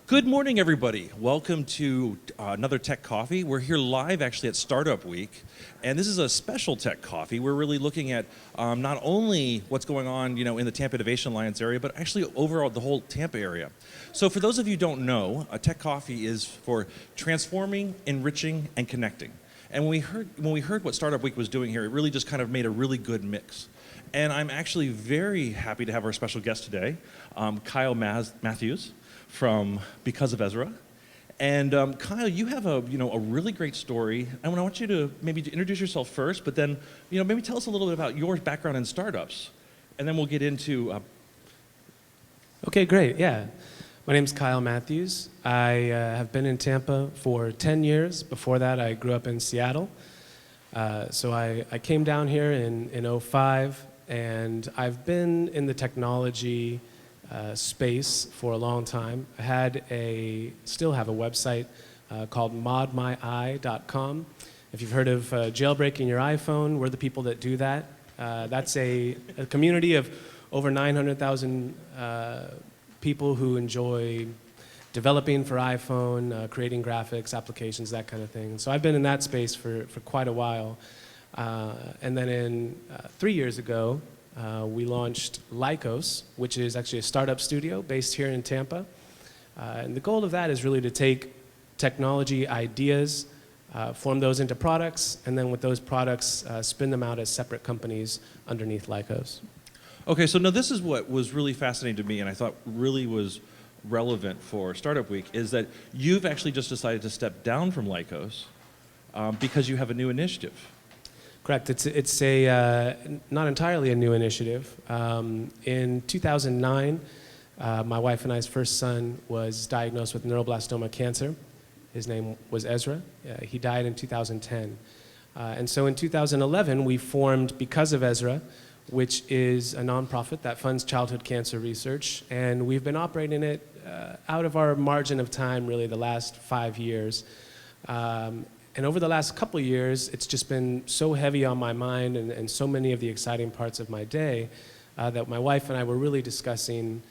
Good morning, everybody. Welcome to another Tech Coffee. We're here live actually at Startup Week, and this is a special Tech Coffee. We're really looking at not only what's going on, in the Tampa Innovation Alliance area, but actually overall the whole Tampa area. So for those of you who don't know, Tech Coffee is for transforming, enriching, and connecting. And when we heard what Startup Week was doing here, it really just kind of made a really good mix. And I'm actually very happy to have our special guest today, Kyle Matthews, from Because of Ezra. And Kyle, you have a really great story. I want you to maybe introduce yourself first, but then maybe tell us a little bit about your background in startups, and then we'll get into. Okay, great. Yeah, my name's Kyle Matthews. I have been in Tampa for 10 years. Before that, I grew up in Seattle. So I came down here in 2005, and I've been in the technology space for a long time. I still have a website called modmyi.com. If you've heard of jailbreaking your iPhone, we're the people that do that. That's a community of over 900,000 people who enjoy developing for iPhone, creating graphics, applications, that kind of thing. So I've been in that space for quite a while. And then 3 years ago, we launched Lycos, which is actually a startup studio based here in Tampa. And the goal of that is really to take technology ideas, form those into products, and then with those products, spin them out as separate companies underneath Lycos. Okay, so now this is what was really fascinating to me, and I thought really was relevant for Startup Week, is that you've actually just decided to step down from Lycos because you have a new initiative. Correct. It's not entirely a new initiative. In 2009, my wife and I's first son was diagnosed with neuroblastoma cancer. His name was Ezra. He died in 2010. And so in 2011, we formed Because of Ezra, which is a nonprofit that funds childhood cancer research. And we've been operating it out of our margin of time, really, the last 5 years. And over the last couple of years, it's just been so heavy on my mind and so many of the exciting parts of my day that my wife and I were really discussing,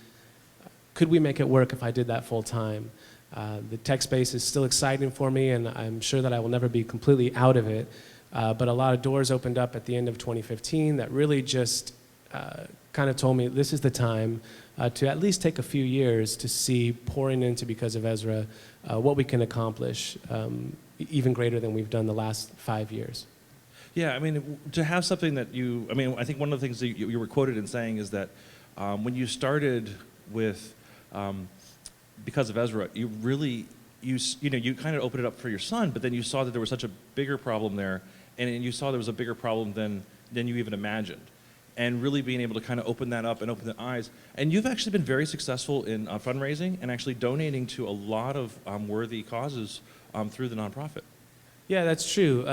could we make it work if I did that full time? The tech space is still exciting for me, and I'm sure that I will never be completely out of it. But a lot of doors opened up at the end of 2015 that really just kind of told me this is the time to at least take a few years to see, pouring into Because of Ezra, what we can accomplish. Even greater than we've done the last 5 years. Yeah, I mean, to have something that I think one of the things that you were quoted in saying is that when you started with Because of Ezra, you really, you kind of opened it up for your son, but then you saw that there was such a bigger problem there, and you saw there was a bigger problem than you even imagined. And really being able to kind of open that up and open the eyes. And you've actually been very successful in fundraising and actually donating to a lot of worthy causes through the nonprofit. Yeah, that's true.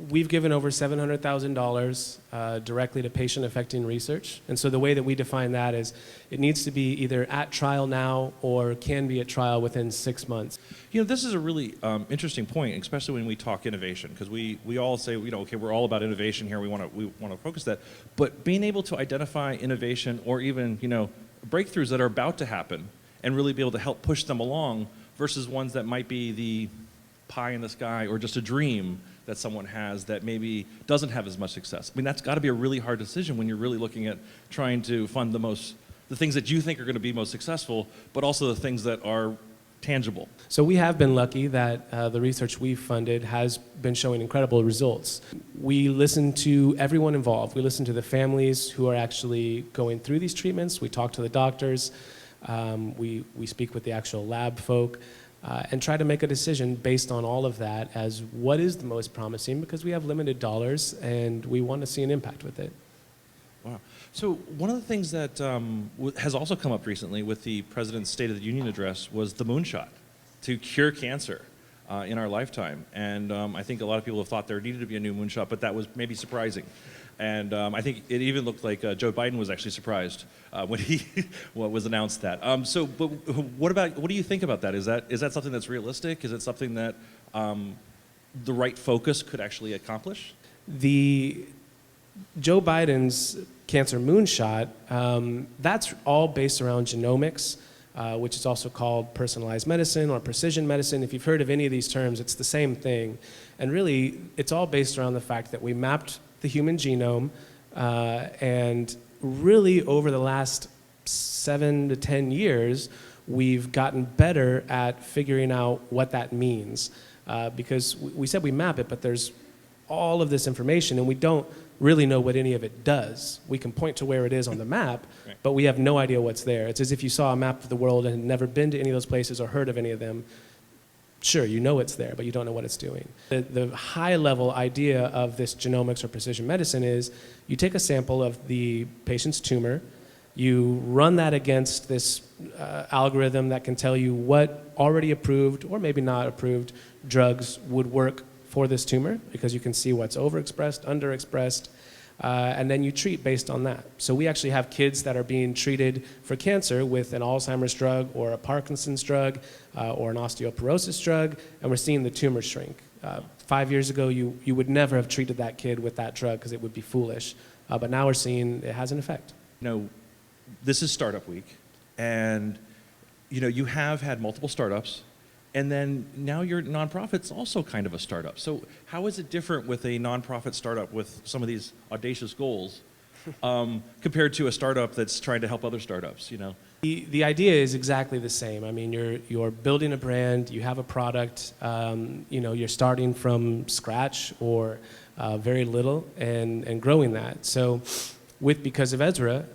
We've given over $700,000 directly to patient-affecting research. And so the way that we define that is it needs to be either at trial now or can be at trial within 6 months. This is a really interesting point, especially when we talk innovation, because we all say, okay, we're all about innovation here. We want to focus that. But being able to identify innovation or even, breakthroughs that are about to happen and really be able to help push them along versus ones that might be the pie in the sky or just a dream that someone has that maybe doesn't have as much success. I mean, that's got to be a really hard decision when you're really looking at trying to fund the things that you think are going to be most successful, but also the things that are tangible. So we have been lucky that the research we've funded has been showing incredible results. We listen to everyone involved. We listen to the families who are actually going through these treatments. We talk to the doctors. We speak with the actual lab folk and try to make a decision based on all of that as what is the most promising, because we have limited dollars and we want to see an impact with it. Wow. So one of the things that has also come up recently with the President's State of the Union address was the Moonshot to cure cancer in our lifetime. And I think a lot of people have thought there needed to be a new Moonshot, but that was maybe surprising. And I think it even looked like Joe Biden was actually surprised when he was announced that. But what do you think about that? Is that something that's realistic? Is it something that the right focus could actually accomplish? Joe Biden's cancer moonshot, that's all based around genomics. which is also called personalized medicine or precision medicine. If you've heard of any of these terms, it's the same thing. And really, it's all based around the fact that we mapped the human genome, and really over the last 7 to 10 years, we've gotten better at figuring out what that means. Because we said we map it, but there's all of this information, and we don't really know what any of it does. We can point to where it is on the map, Right. but we have no idea what's there. It's as if you saw a map of the world and had never been to any of those places or heard of any of them. Sure, you know it's there, but you don't know what it's doing. The high-level idea of this genomics or precision medicine is you take a sample of the patient's tumor, you run that against this algorithm that can tell you what already approved or maybe not approved drugs would work for this tumor, because you can see what's overexpressed, underexpressed, and then you treat based on that. So we actually have kids that are being treated for cancer with an Alzheimer's drug or a Parkinson's drug or an osteoporosis drug, and we're seeing the tumor shrink. 5 years ago, you would never have treated that kid with that drug because it would be foolish, but now we're seeing it has an effect. This is Startup Week, and you have had multiple startups, and then now your nonprofit's also kind of a startup. So how is it different with a nonprofit startup with some of these audacious goals compared to a startup that's trying to help other startups? The idea is exactly the same. I mean, you're building a brand, you have a product, you're starting from scratch or very little and growing that. So because of Ezra,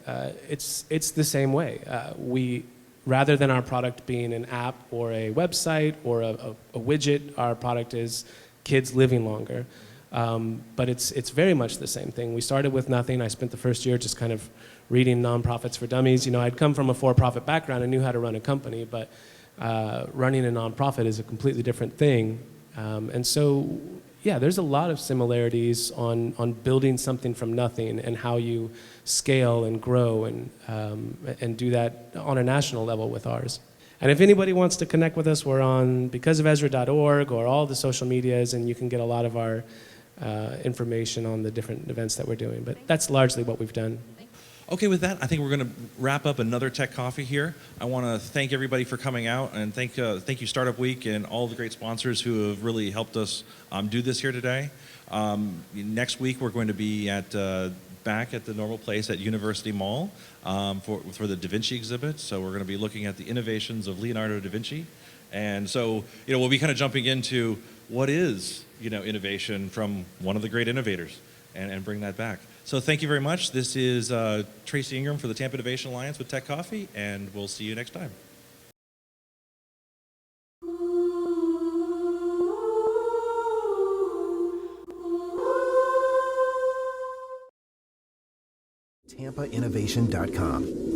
it's the same way. Rather than our product being an app or a website or a widget, our product is kids living longer. But it's very much the same thing. We started with nothing. I spent the first year just kind of reading Nonprofits for Dummies. I'd come from a for-profit background and knew how to run a company, but running a nonprofit is a completely different thing. And so, yeah, there's a lot of similarities on building something from nothing and how you scale and grow and do that on a national level with ours. And if anybody wants to connect with us, we're on becauseofezra.org or all the social medias, and you can get a lot of our information on the different events that we're doing. But that's largely what we've done. Okay, with that, I think we're going to wrap up another Tech Coffee here. I want to thank everybody for coming out, and thank you Startup Week and all the great sponsors who have really helped us do this here today. Next week, we're going to be back at the normal place at University Mall for the Da Vinci exhibit. So we're going to be looking at the innovations of Leonardo da Vinci. And so, we'll be kind of jumping into what is, innovation from one of the great innovators and bring that back. So thank you very much. This is Tracy Ingram for the Tampa Innovation Alliance with Tech Coffee, and we'll see you next time. TampaInnovation.com.